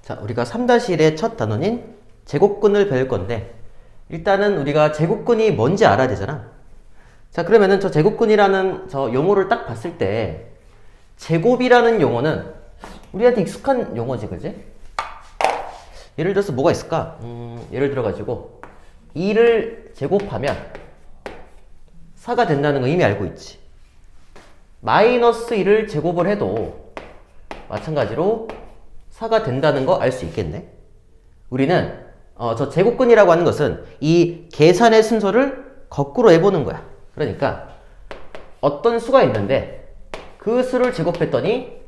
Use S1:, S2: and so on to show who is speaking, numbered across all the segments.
S1: 자, 우리가 3-1의 첫 단원인 제곱근을 배울 건데 일단은 우리가 제곱근이 뭔지 알아야 되잖아. 자, 그러면은 저 제곱근이라는 저 용어를 딱 봤을 때 제곱이라는 용어는 우리한테 익숙한 용어지, 그지? 예를 들어서 뭐가 있을까? 예를 들어가지고 2를 제곱하면 4가 된다는 거 이미 알고 있지. 마이너스 1을 제곱을 해도 마찬가지로 4가 된다는 거 알 수 있겠네. 우리는 저 제곱근이라고 하는 것은 이 계산의 순서를 거꾸로 해보는 거야. 그러니까 어떤 수가 있는데 그 수를 제곱했더니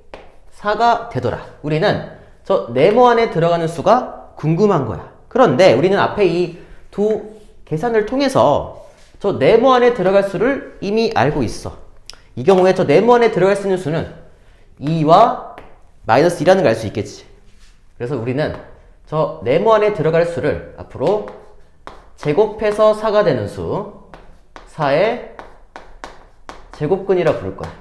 S1: 4가 되더라. 우리는 저 네모 안에 들어가는 수가 궁금한 거야. 그런데 우리는 앞에 이 두 계산을 통해서 저 네모 안에 들어갈 수를 이미 알고 있어. 이 경우에 저 네모 안에 들어갈 수 있는 수는 2와 마이너스 2라는 걸 알 수 있겠지. 그래서 우리는 저 네모 안에 들어갈 수를 앞으로 제곱해서 4가 되는 수 4의 제곱근이라 부를 거야.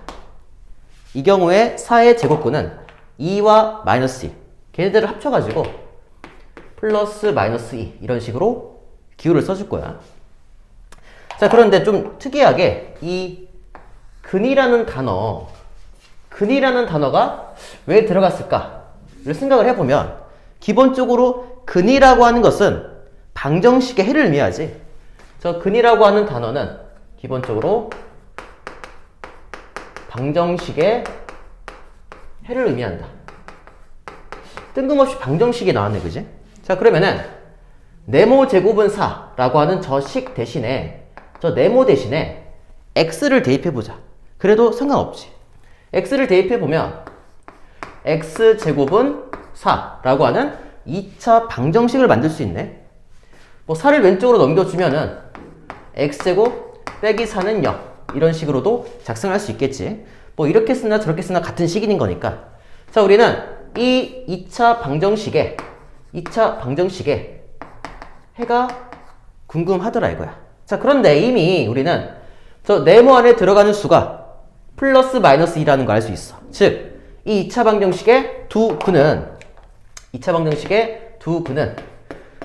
S1: 이 경우에 4의 제곱근은 2와 마이너스 2 걔네들을 합쳐가지고 플러스 마이너스 2 이런 식으로 기호를 써줄 거야. 자, 그런데 좀 특이하게 이 근이라는 단어가 왜 들어갔을까를 생각을 해보면 기본적으로 근이라고 하는 것은 방정식의 해를 의미하지. 저 근이라고 하는 단어는 기본적으로 방정식의 해를 의미한다. 뜬금없이 방정식이 나왔네, 그지? 자, 그러면은 네모 제곱은 4라고 하는 저 식 대신에 저 네모 대신에 x를 대입해보자. 그래도 상관없지. x를 대입해보면 x제곱은 4라고 하는 2차 방정식을 만들 수 있네. 뭐 4를 왼쪽으로 넘겨주면은 x제곱 빼기 4는 0 이런 식으로도 작성할 수 있겠지. 뭐 이렇게 쓰나 저렇게 쓰나 같은 식인 거니까. 자, 우리는 이 2차 방정식의 해가 궁금하더라 이거야. 자, 그런데 이미 우리는 저 네모 안에 들어가는 수가 플러스 마이너스 2라는 걸 알 수 있어. 즉, 이 2차 방정식의 두 근은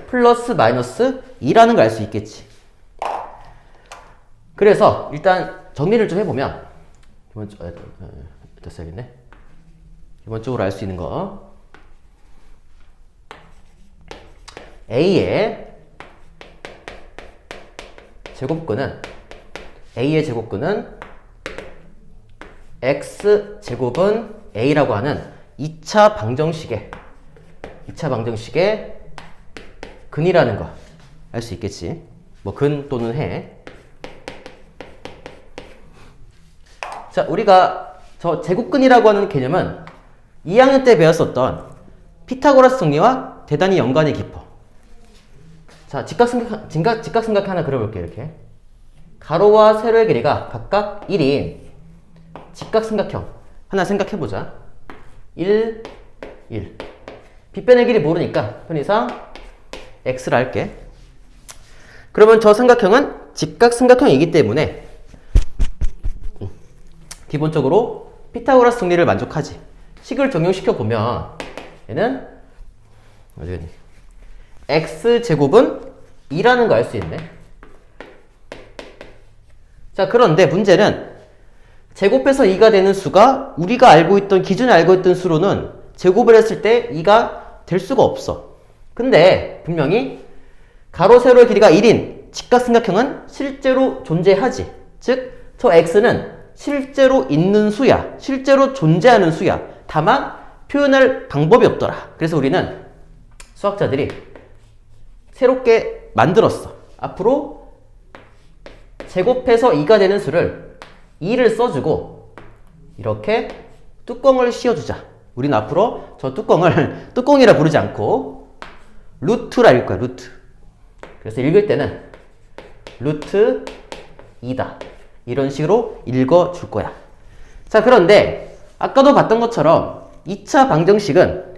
S1: 플러스 마이너스 2라는 걸 알 수 있겠지. 그래서 일단 정리를 좀 해보면 기본적으로 알 수 있는 거 A의 제곱근은 x제곱은 a라고 하는 2차 방정식의 근이라는 거 알 수 있겠지. 뭐 근 또는 해. 자, 우리가 저 제곱근이라고 하는 개념은 2학년 때 배웠었던 피타고라스 정리와 대단히 연관이 깊어. 자, 직각삼각 하나 그려볼게요. 이렇게 가로와 세로의 길이가 각각 1인 직각삼각형 하나 생각해보자. 1, 1. 빗변의 길이 모르니까 편의상 x를 할게. 그러면 저 삼각형은 직각삼각형이기 때문에 기본적으로 피타고라스 정리를 만족하지. 식을 적용시켜보면 얘는 어디가니? x제곱은 2라는 거 알 수 있네. 자, 그런데 문제는 제곱해서 2가 되는 수가 우리가 기존에 알고 있던 수로는 제곱을 했을 때 2가 될 수가 없어. 근데 분명히 가로 세로의 길이가 1인 직각삼각형은 실제로 존재하지. 즉, 저 x는 실제로 있는 수야. 실제로 존재하는 수야. 다만 표현할 방법이 없더라. 그래서 우리는 수학자들이 새롭게 만들었어. 앞으로 제곱해서 2가 되는 수를 2를 써주고 이렇게 뚜껑을 씌워주자. 우리는 앞으로 저 뚜껑을 뚜껑이라 부르지 않고 루트라 읽을 거야. 루트. 그래서 읽을 때는 루트 2다. 이런 식으로 읽어줄 거야. 자, 그런데 아까도 봤던 것처럼 2차 방정식은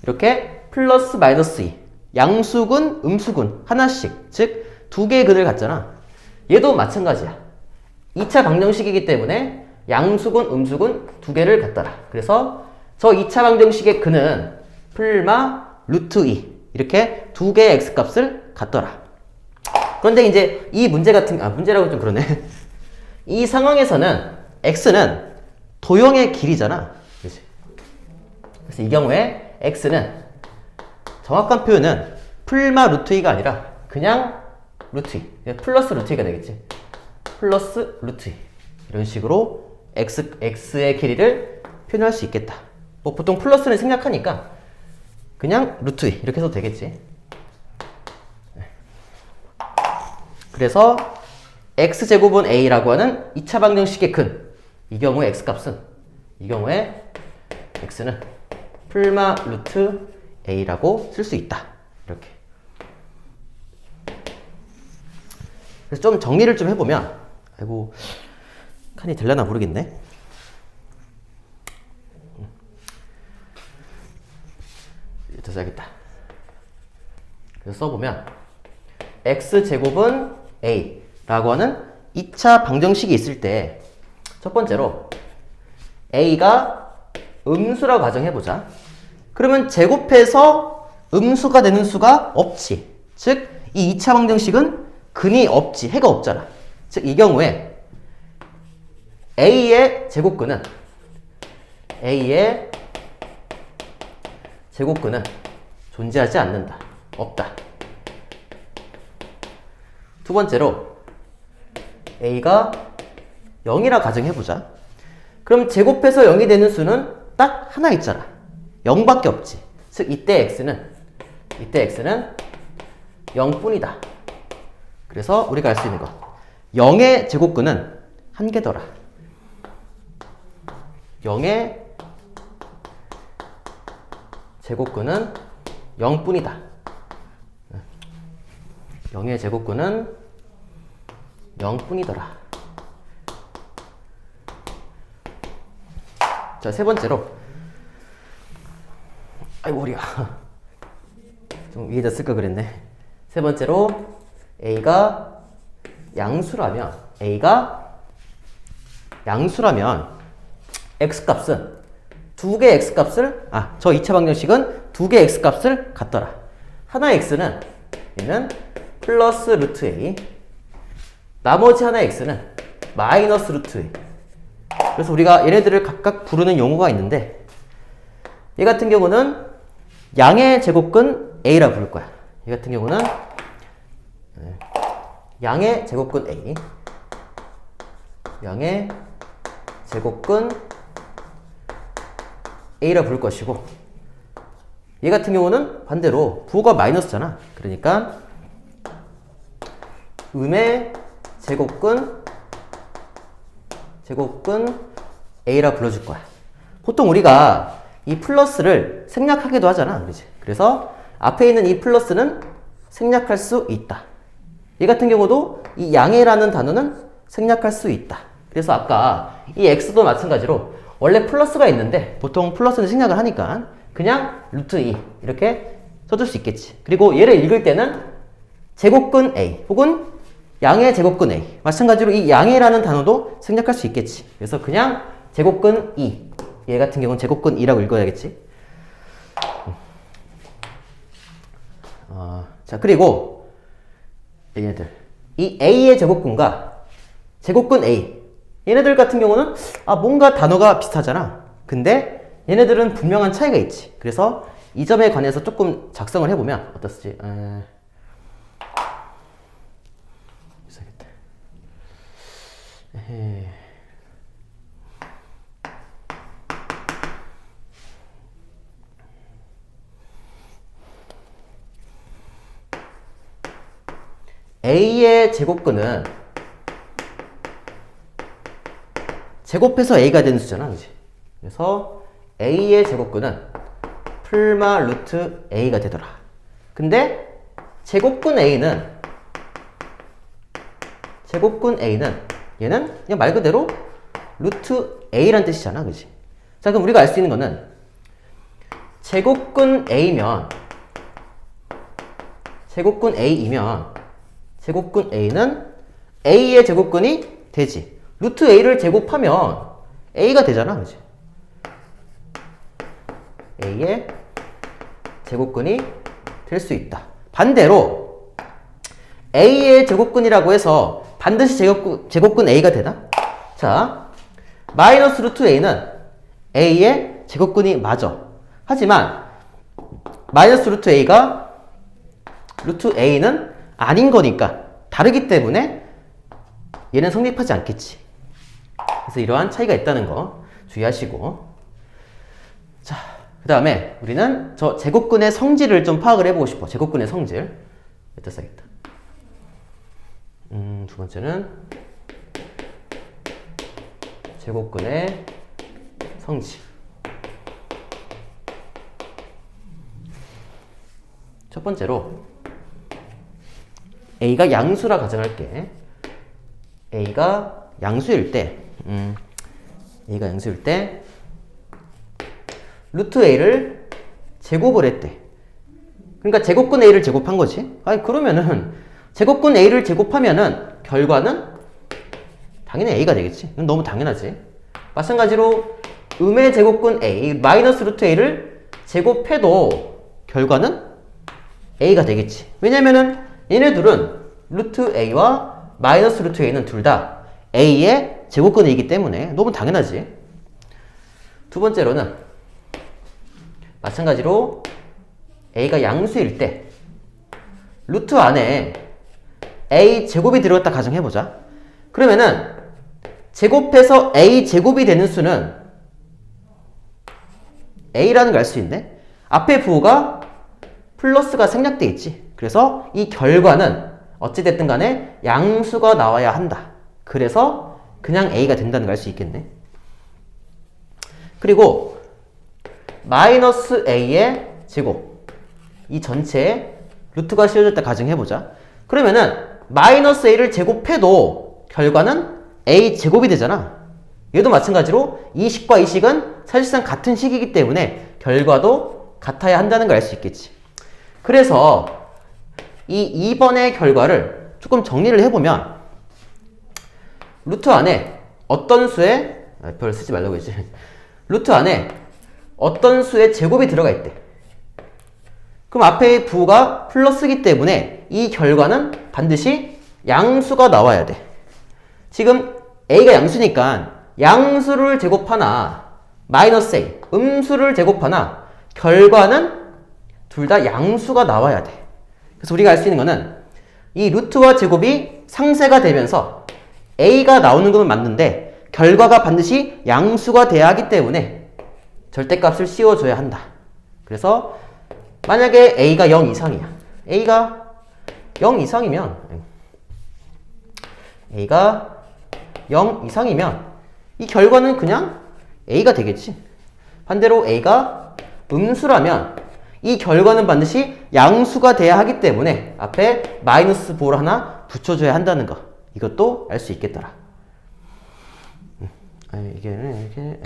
S1: 이렇게 플러스 마이너스 2 양수근, 음수근 하나씩, 즉 두 개의 근을 갖잖아. 얘도 마찬가지야. 2차 방정식이기 때문에 양수근, 음수근 두 개를 갖더라. 그래서 저 2차 방정식의 근은 풀마 루트 2 이렇게 두 개의 x값을 갖더라. 그런데 이제 이 문제 같은 문제라고 좀 그러네. 이 상황에서는 x는 도형의 길이잖아. 그치? 그래서 이 경우에 x는 정확한 표현은 풀마 루트 2가 아니라 그냥 루트 2 플러스 루트 2가 되겠지. 플러스 루트 2 이런 식으로 x의 길이를 표현할 수 있겠다. 뭐 보통 플러스는 생략하니까 그냥 루트 2 이렇게 해도 되겠지. 그래서 x제곱은 a라고 하는 2차 방정식의 근 이 경우에 x값은 이 경우에 x는 풀마 루트 a라고 쓸 수 있다. 이렇게. 그래서 좀 정리를 좀 해보면 아이고 칸이 될려나 모르겠네. 이렇게 써야겠다. 그래서 써보면 x제곱은 a라고 하는 2차 방정식이 있을 때 첫 번째로 a가 음수라고 가정해보자. 그러면 제곱해서 음수가 되는 수가 없지. 즉 이 2차 방정식은 근이 없지. 해가 없잖아. 즉 이 경우에 a의 제곱근은 존재하지 않는다. 없다. 두 번째로 a가 0이라 가정해보자. 그럼 제곱해서 0이 되는 수는 딱 하나 있잖아. 0밖에 없지. 즉 이때 x는 0뿐이다. 그래서 우리가 알 수 있는 것 0의 제곱근은 한 개더라. 0의 제곱근은 0뿐이다. 0의 제곱근은 0뿐이더라. 자, 세 번째로 아이고 머리야 좀 위에다 쓸 걸 그랬네. 세 번째로 a가 양수라면 x값은 두 개의 x값을 저 2차 방정식은 두 개의 x값을 갖더라. 하나의 x는 얘는 플러스 루트 a, 나머지 하나의 x는 마이너스 루트 a. 그래서 우리가 얘네들을 각각 부르는 용어가 있는데 얘 같은 경우는 양의 제곱근 a라 부를 거야. 얘 같은 경우는 양의 제곱근 a, 양의 제곱근 a라 부를 것이고, 얘 같은 경우는 반대로 부호가 마이너스잖아. 그러니까 음의 제곱근 a라 불러줄 거야. 보통 우리가 이 플러스를 생략하기도 하잖아. 그렇지? 그래서 앞에 있는 이 플러스는 생략할 수 있다. 얘 같은 경우도 이 양해라는 단어는 생략할 수 있다. 그래서 아까 이 x도 마찬가지로 원래 플러스가 있는데 보통 플러스는 생략을 하니까 그냥 루트 2 이렇게 써줄 수 있겠지. 그리고 얘를 읽을 때는 제곱근 a 혹은 양의 제곱근 a, 마찬가지로 이 양해라는 단어도 생략할 수 있겠지. 그래서 그냥 제곱근 2, 얘 같은 경우는 제곱근 2라고 읽어야겠지. 자, 그리고 얘네들 이 a의 제곱근과 제곱근 a, 얘네들 같은 경우는 뭔가 단어가 비슷하잖아. 근데 얘네들은 분명한 차이가 있지. 그래서 이 점에 관해서 조금 작성을 해보면 어떻지? a의 제곱근은 제곱해서 a가 되는 수잖아, 그치? 그래서 a의 제곱근은 풀마 루트 a가 되더라. 근데 제곱근 a는 얘는 그냥 말 그대로 루트 a란 뜻이잖아, 그치? 자, 그럼 우리가 알 수 있는 거는 제곱근 a면 제곱근 a는 a의 제곱근이 되지. 루트 a를 제곱하면 a가 되잖아, 그치? a의 제곱근이 될 수 있다. 반대로 A의 제곱근이라고 해서 반드시 제곱근 A가 되나? 자, 마이너스 루트 A는 A의 제곱근이 맞아. 하지만 마이너스 루트 A가 루트 A는 아닌 거니까 다르기 때문에 얘는 성립하지 않겠지. 그래서 이러한 차이가 있다는 거 주의하시고, 자, 그 다음에 우리는 저 제곱근의 성질을 좀 파악을 해보고 싶어. 제곱근의 성질. 여기다 써야겠다. 두 번째는 제곱근의 성질. 첫 번째로 A가 양수라 가정할게. A가 양수일 때 루트 A를 제곱을 했대. 그러니까 제곱근 A를 제곱한 거지. 아니, 그러면은 제곱근 A를 제곱하면은 결과는 당연히 A가 되겠지. 이건 너무 당연하지. 마찬가지로 음의 제곱근 A 마이너스 루트 A를 제곱해도 결과는 A가 되겠지. 왜냐면은 얘네들은 루트 A와 마이너스 루트 A는 둘 다 A의 제곱근이기 때문에 너무 당연하지. 두 번째로는 마찬가지로 A가 양수일 때 루트 안에 A 제곱이 들어갔다 가정해보자. 그러면은 제곱해서 A 제곱이 되는 수는 A라는 걸 알 수 있네. 앞에 부호가 플러스가 생략돼 있지. 그래서 이 결과는 어찌됐든 간에 양수가 나와야 한다. 그래서 그냥 A가 된다는 걸 알 수 있겠네. 그리고 마이너스 A의 제곱, 이 전체에 루트가 씌워졌다 가정해보자. 그러면은 마이너스 A를 제곱해도 결과는 A 제곱이 되잖아. 얘도 마찬가지로 이 식과 이 식은 사실상 같은 식이기 때문에 결과도 같아야 한다는 걸 알 수 있겠지. 그래서 이 2번의 결과를 조금 정리를 해보면 루트 안에 어떤 수의 별 쓰지 말라고 했지. 루트 안에 어떤 수의 제곱이 들어가 있대. 그럼 앞에 부호가 플러스이기 때문에 이 결과는 반드시 양수가 나와야 돼. 지금 A가 양수니까 양수를 제곱하나 마이너스 A, 음수를 제곱하나 결과는 둘 다 양수가 나와야 돼. 그래서 우리가 알 수 있는 거는 이 루트와 제곱이 상쇄가 되면서 A가 나오는 건 맞는데 결과가 반드시 양수가 돼야 하기 때문에 절대값을 씌워줘야 한다. 그래서 만약에 A가 0 이상이야. A가 0 이상이면 이 결과는 그냥 A가 되겠지. 반대로 A가 음수라면 이 결과는 반드시 양수가 돼야 하기 때문에 앞에 마이너스 부호를 하나 붙여줘야 한다는 거. 이것도 알 수 있겠더라. 이게